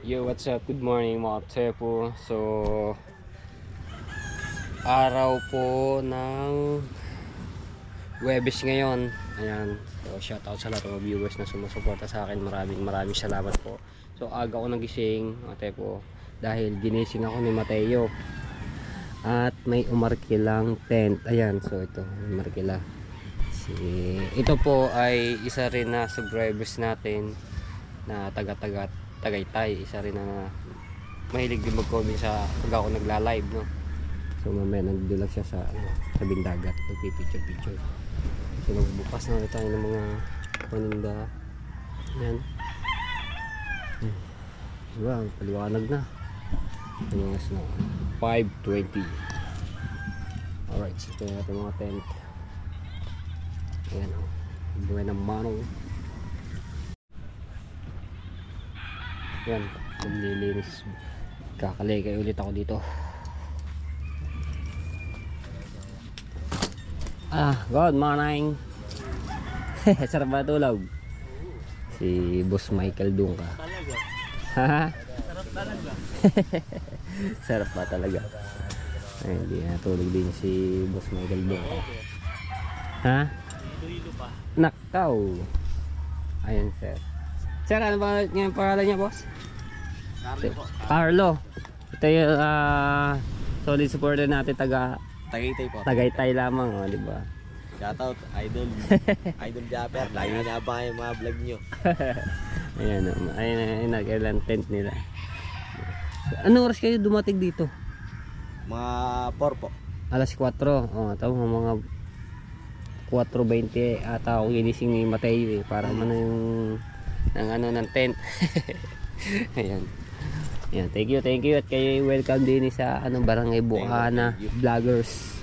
Yo, what's up? Good morning mga Tsepo. So, araw po ng Huwebes ngayon. Ayan. So, shoutout sa lahat ng viewers na sumusuporta sa akin. Maraming salamat po. So, aga ko nagising mga Tsepo dahil ginising ako ni Mateo. At may umarkilang tent. Ayan. So, ito. Umarkila. Ito po ay isa rin na subscribers natin na Tagaytay, isa rin na mahilig din mag-comment sa pag ako nagla-live, no. So mamaya nagdulag siya sa tabing dagat, nagpipicture. So magbukas na ulit tayo ng mga paninda. Yan. Wow, paliwanag na. Yung na 5:20. Alright, so ito natin mga tent. Ayan o, buhay ng manong. Yan, maglilinis. Kakaligay ulit ako dito. Good morning. Sarap ba tulog? Si Boss Michael Dungka. Haha. Sarap talaga. Sarap ba talaga? Ay, hindi natulog din si Boss Michael Dungka. Ha? Hilo pa. Nakaw. Ayan, sir. Sir, ano ba yung pangalan niya, boss? Carlo po. Carlo. Ito yung solid supporter natin, Tagaytay po. Tagaytay lamang, oh, di ba? Shoutout, idol. Idol Japper. Lagi na abangan yung mga vlog nyo. Ayan, ayun nag-ilan tent nila. Anong oras kayo dumating dito? Mga 4 po. Alas 4. Oh, tama mga 4:20 ata ako ginising ni Mateo, para man yung ng tent. Ayan. Ayan, thank you at kayo welcome din sa Barangay Bukana Vloggers.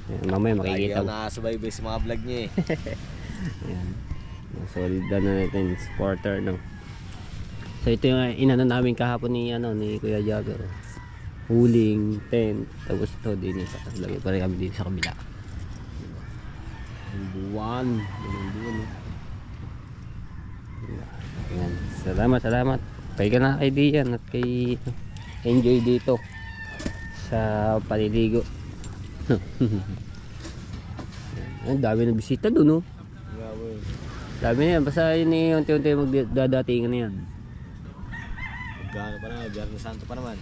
Ayan, mamaya makikita mo. Nakasubaybay sa mga vlog niya Ayan. Solid na natin supporter, no. So ito yung inano namin kahapon ni Kuya Jagger. Huling tent, tapos ito din sa lagay pa rin kami din sa kabila. Buwan. Ayan. Salamat. Pwede ka na kay Dian at kay enjoy dito sa paliligo. Ang dami na bisita doon, no? Dami na yan. Basta yun unti-unti magdadatingan na yan. Gano pa na, Biyernes Santo pa naman.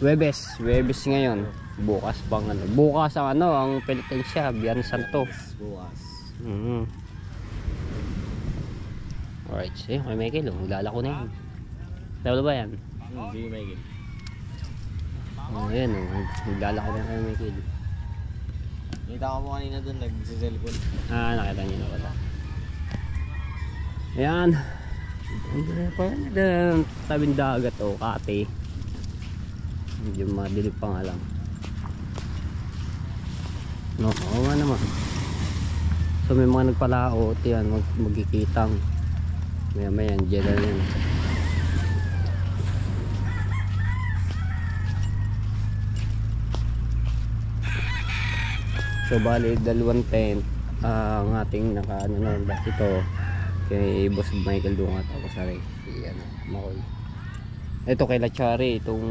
Huwebes ngayon. Bukas pang bukas ang penitensya, Biyernes Santo. Bukas. Alright, so may Michael, maglalako na yan. Tawala ba yan? Hindi Michael. Ayan, maglalako na kay Michael. Nakita ko mo kanina doon, nagsiselfon. Nakita niyo na pala. Ayan. Tabing dagat o Kate. Medyo madilim pa nga lang. No, oo nga naman. So may mga nagpalaot yan, magkikitang. Maya dyan na yan. So bali dalawang tent ang ating ito kay Boss Michael Dunga, tapos ari Makoy. Ito kay Lachari, itong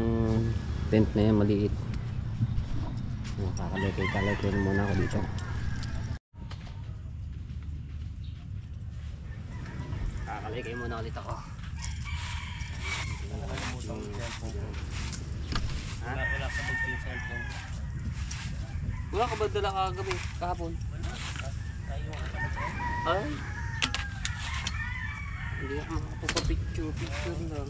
tent na yan maliit. Kakalagay muna ako dito. Kakalagay muna ulit ako. Wala ka mag-cellphone. Wala ka ba dala kagabi kahapon? Ay, hindi ako makapapapicture lang.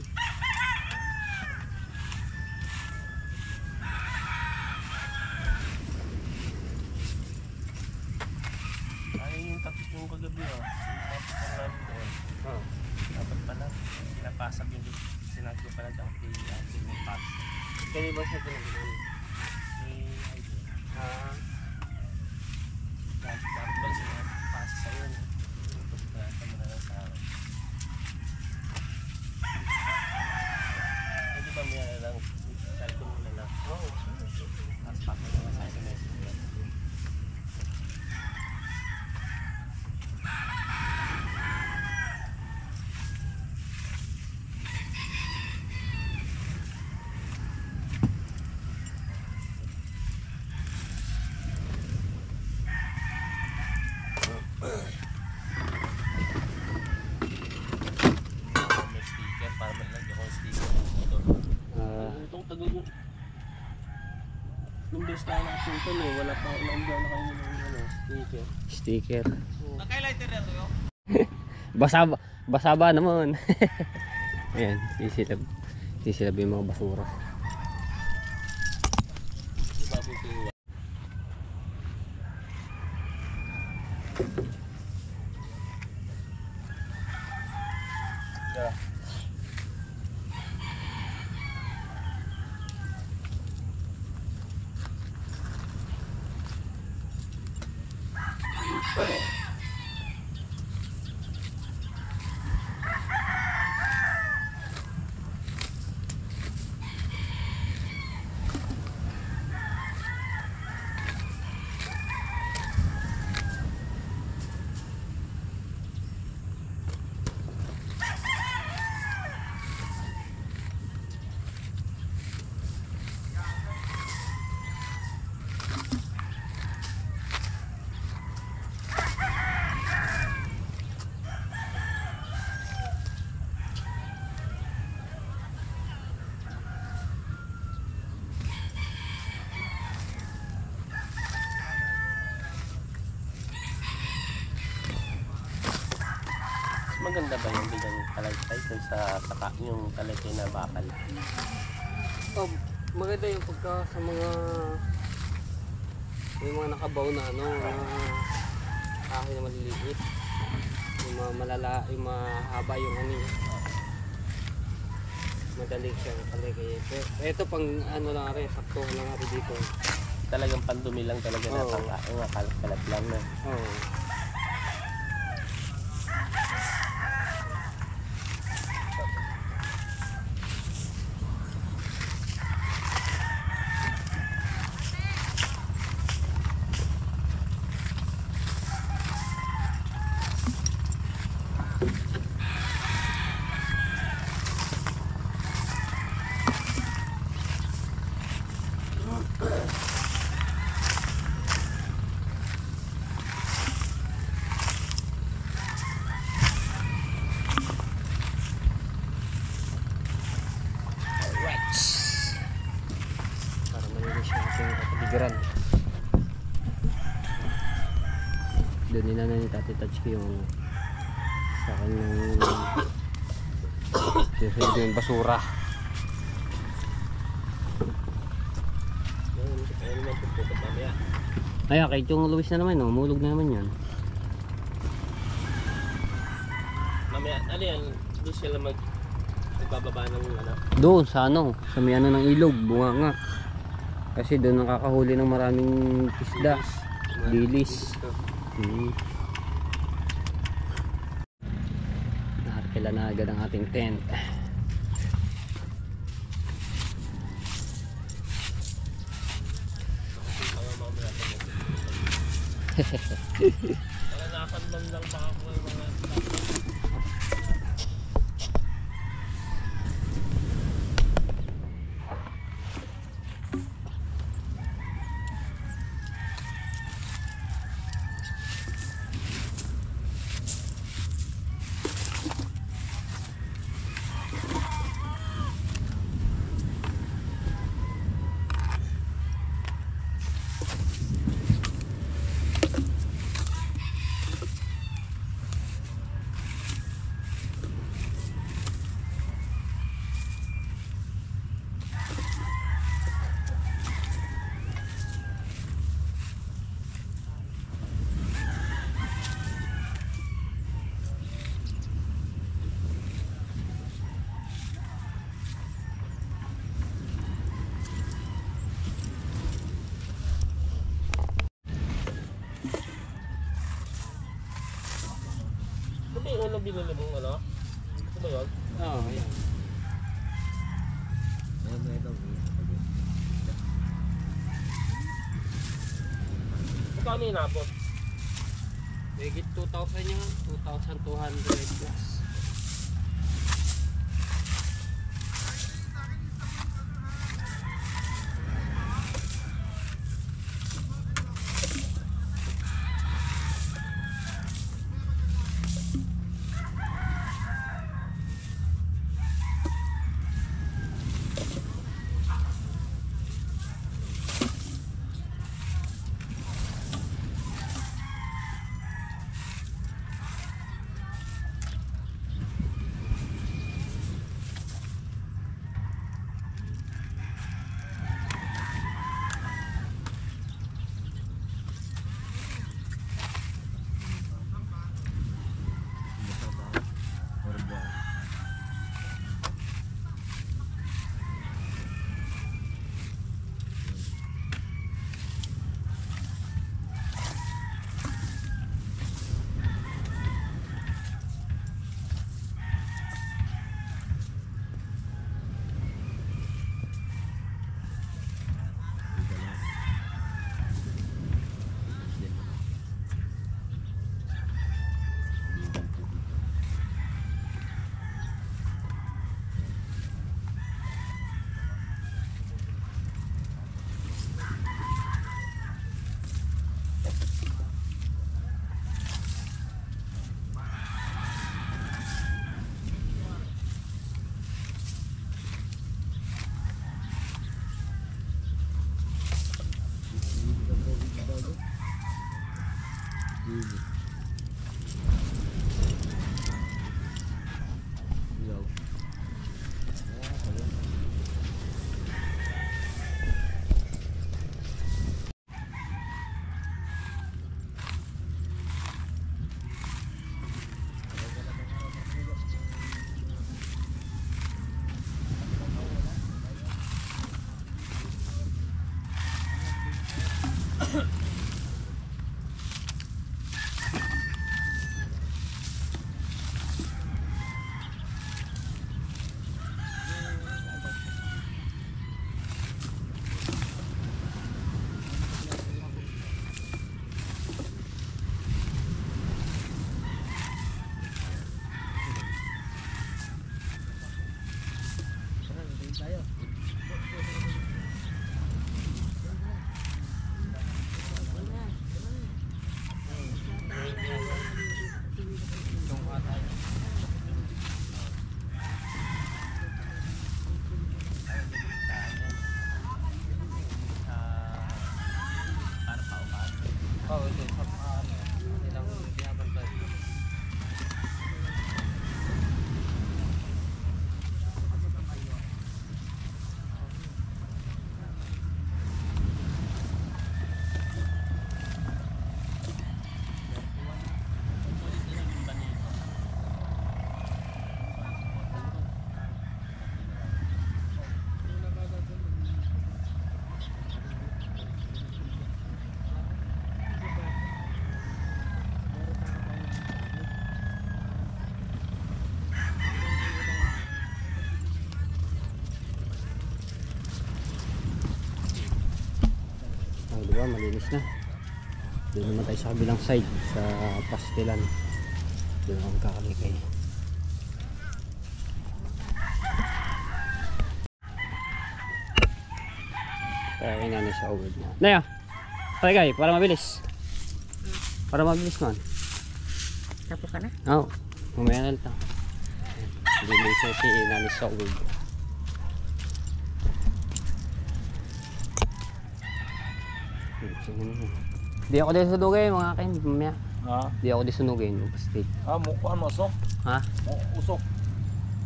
Ay, yung tapos yung kagabi dapat pala pinapasag yung sinabi ko pala dapat yung pass. Kaya ba siya pinag-inan? Dapat pala siya pass sa'yo. Tapos pinasa mo na lang sa akin. Hindi ba may lang cellphone mo na lang? Oo. Tapos pack mo na sa SMS. para malagyan ko ang sticker ng motor. Itong tagal yung... Nung best na nakasutan eh, wala pa naundan na kayo ng sticker. Sticker. Naka-lighter na ito? Basa ba naman? Ayan, sisilab yung mga basura. Yeah. Maganda ba yung bigang kalaysay kung sa saka yung kalaysay na bakal? Oh, maganda yung pagka sa mga nakabaw na ano na kahoy na maliliit. Yung mga malala, yung mahaba yung ano yun. Madali siyang kalagay. Pero ito pang ano lang rin, sakto lang rin dito. Talagang pandumi lang talaga na Oo. kalat lang na. Oo. Para malinis yung ating kapaligiran. Doon nila na ni Tati Touch ko yung sa kanyang yung basura. Ayun naman puputot mamaya. Ay, kay Chong Luis na naman, no? Mulog na naman yan. Mamaya, ano yan? Doon sila magbababa ng ano? Doon sa ano, sa may ano ng ilog, bunganga. Kasi doon nakakahuli ng maraming isda. Lilis. Naharkila na agad ang ating tent. Para nakakandam lang baka ko yung mga Ito yung ulo binili mong ano? Ito ba yun? Oo, ayan. Magkano inabot? Higit 2,000 yun, 2,200 plus. malinis na. Doon naman tayo sa kabilang side, sa pastelan. Doon ang kakalikay. Kaya kinanay sa uwad niya. Naya! Tagay, para mabilis. Para mabilis man. Tapos ka na? Oo. Mamaya na lang. Bilis na si nanay sa uwad. Di ako din sunugin mga akin. Mamaya. Ha? Di ako din sunugin. Pastig. Mukhaan mo, usok. Ha? Usok.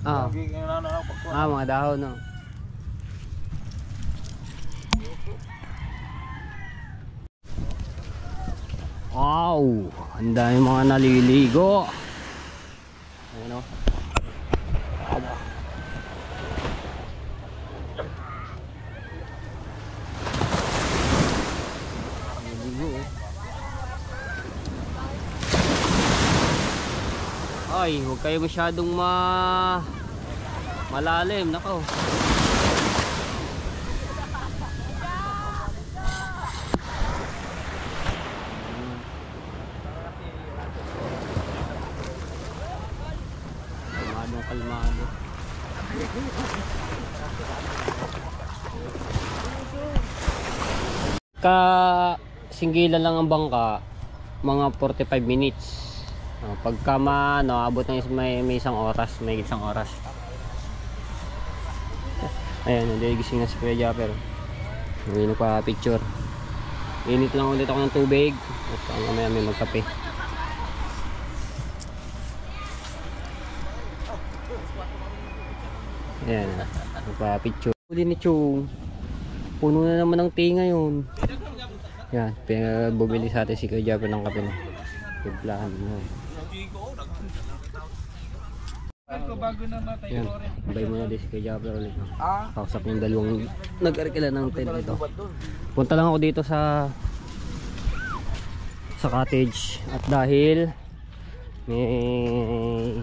Ah. Mga dahon no. Wow! Ang dami mga naliligo. Ayun o. Aba. Naliligo eh. Ay, huwag kayo masyadong malalim. Nako. Kalmado. Singgilan lang ang bangka, mga 45 minutes. Pagka abot ng may isang oras, may isang oras. Ayan, hindi gising na si Kuya Japper. Hindi pa picture. Init lang ulit ako ng tubig at mamaya may magkape. Ayan, nagpa-picture. Huli ni Chong. Puno na naman ng tinga yun. Yan, bumili sa atin si Kuya Japper ng kape. Timplahan mo. Yan, bay mo na din si Kuya Japper ulit. Kausap yung dalawang nag-arkila ng tent dito. Punta lang ako dito sa cottage. At dahil may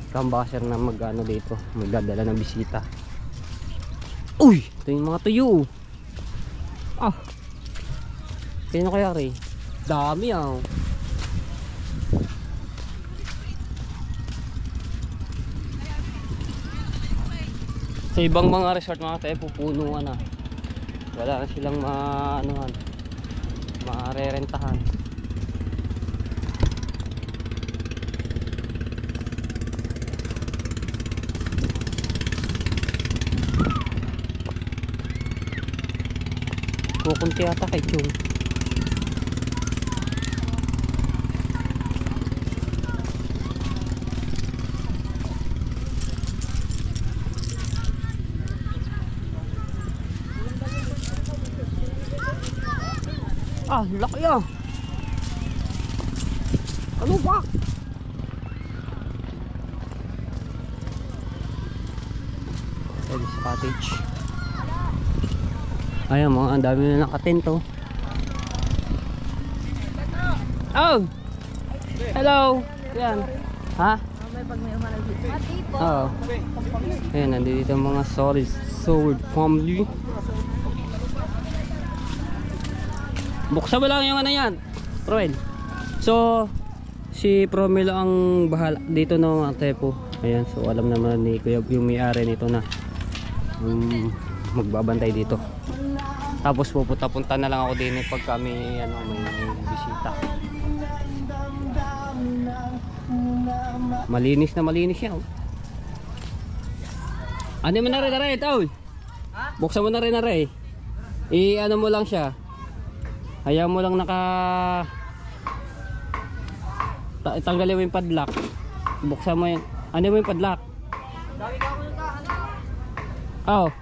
kambasher na mag-ano dito, magdadala ng bisita. Uy! Ito yung mga tuyo. Ah! Kaya kaya rin? Dami ah. Sa ibang mga resort mga tayo pupunuan na. Wala na silang marerentahan. Kukunti ata kay Chong. Ah, laki ah. Ano ba? Pwede sa cottage. Ayan mga, ang dami na nakatento. Oh! Hello! Yan. Ha? Oo. Ayan, nandito mga Sword family. Buksan mo lang yung ano yan, Proel. So, si Promel ang bahala dito ng mga tepo. Ayan, so alam naman ni Kuya yung may-ari nito na magbabantay dito. Tapos pupunta na lang ako din pag kami may bisita. Malinis na malinis yan. Ano mo na rin na rin, Taul? Buksan mo na rin na rin. I-ano mo lang siya. Hayaan mo lang tanggalin mo yung padlock. Buksan mo yung ano mo yung padlock. Oh.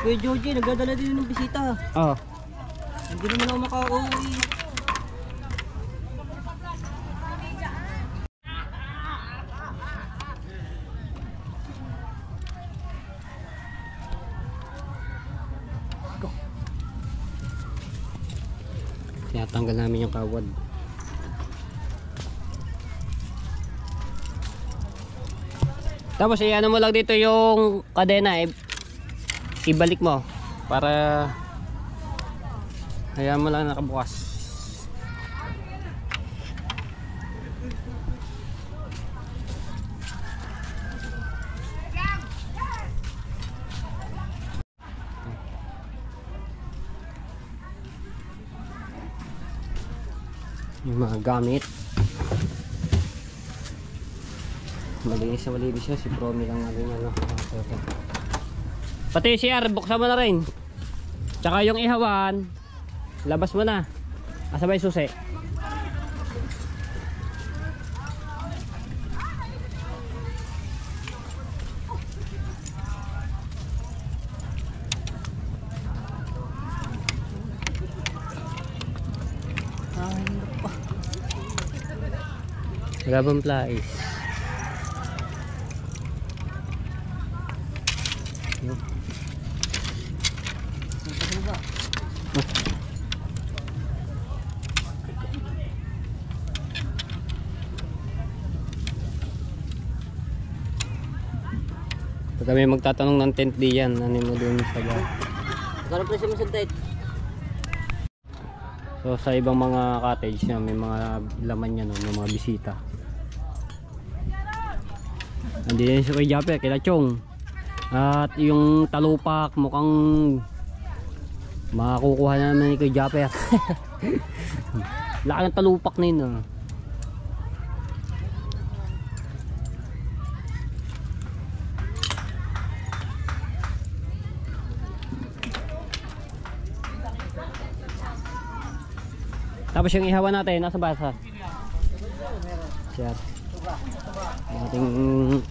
Kuya Georgie, nagdadala din ng bisita. Oh. Hindi naman ako makauwi. Tinatanggal namin yung kawad. Tapos iano mo lang dito yung kadena, ibalik mo para hayaan mo lang nakabukas. Yung mga gamit, malinis na malinis siya. Si Promi lang natin ano. Okay. Pati CR buksan mo na rin, tsaka yung ihawan labas mo na, asabay susi. Wala bang plais? Pag kami magtatanong ng tent diyan, ano mo dun sa ba? Kano presyo mo sa tent? So sa ibang mga cottage na may mga laman yan, no, may mga bisita. Andiyan si Kuya Japper, kila Chong. At yung talupak mukhang makakukuha na naman ni Kuya Japper. Laki ng talupak na yun. No? Tapos yung ihawan natin, nasa basa? Siya. Yung ating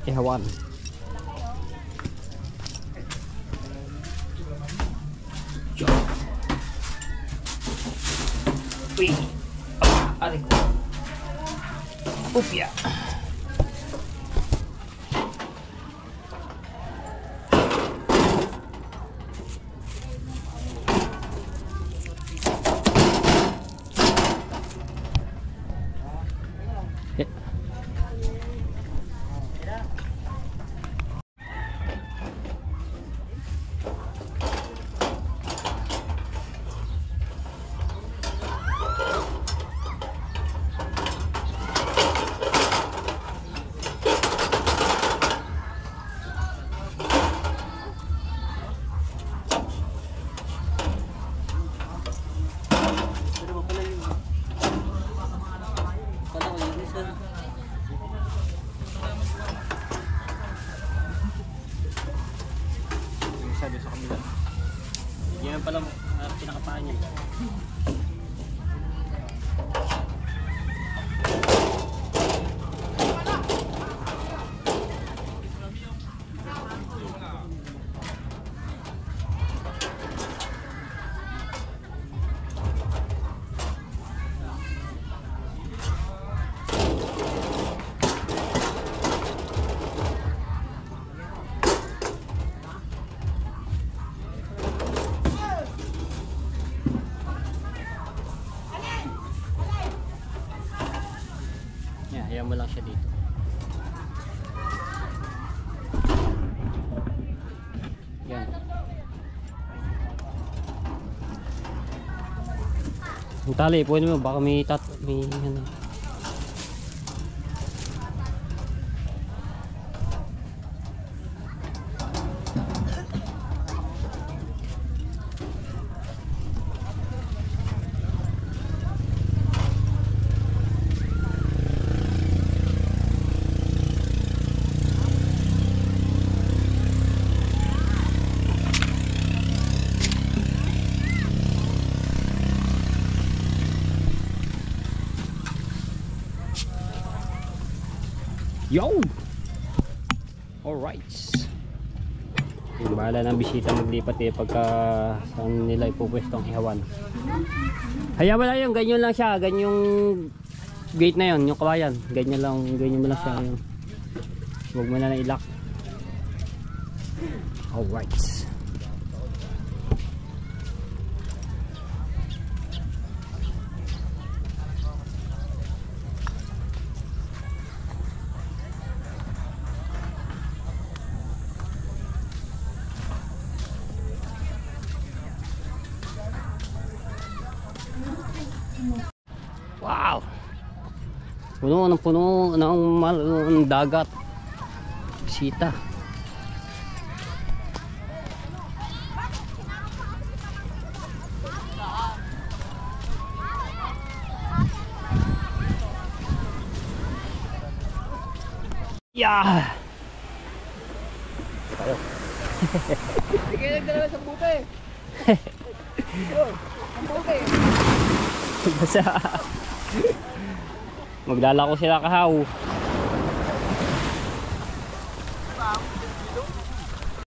ihawan. Uy! Aray ko. Upya! Sabi sa kabila. Yan pala pinakapaan niya. Hayaan mo lang siya dito. Yan. Ang tali, pwede mo, baka may ano. Yo! Alright. Yung bahala ng bisita maglipat pagka saan nila ipupwesto ang ihawan. Hayaan mo lang yun, ganyan lang siya, ganyan yung gate na yun, yung kawayan. Ganyan mo lang siya. Yun. Huwag mo na ilak. Alright. Wow! Puno ng dagat. Sita. Yeah! Tayo. Sige, nagdala sa buke. Ang buke. Basta maglalako sila kahaw.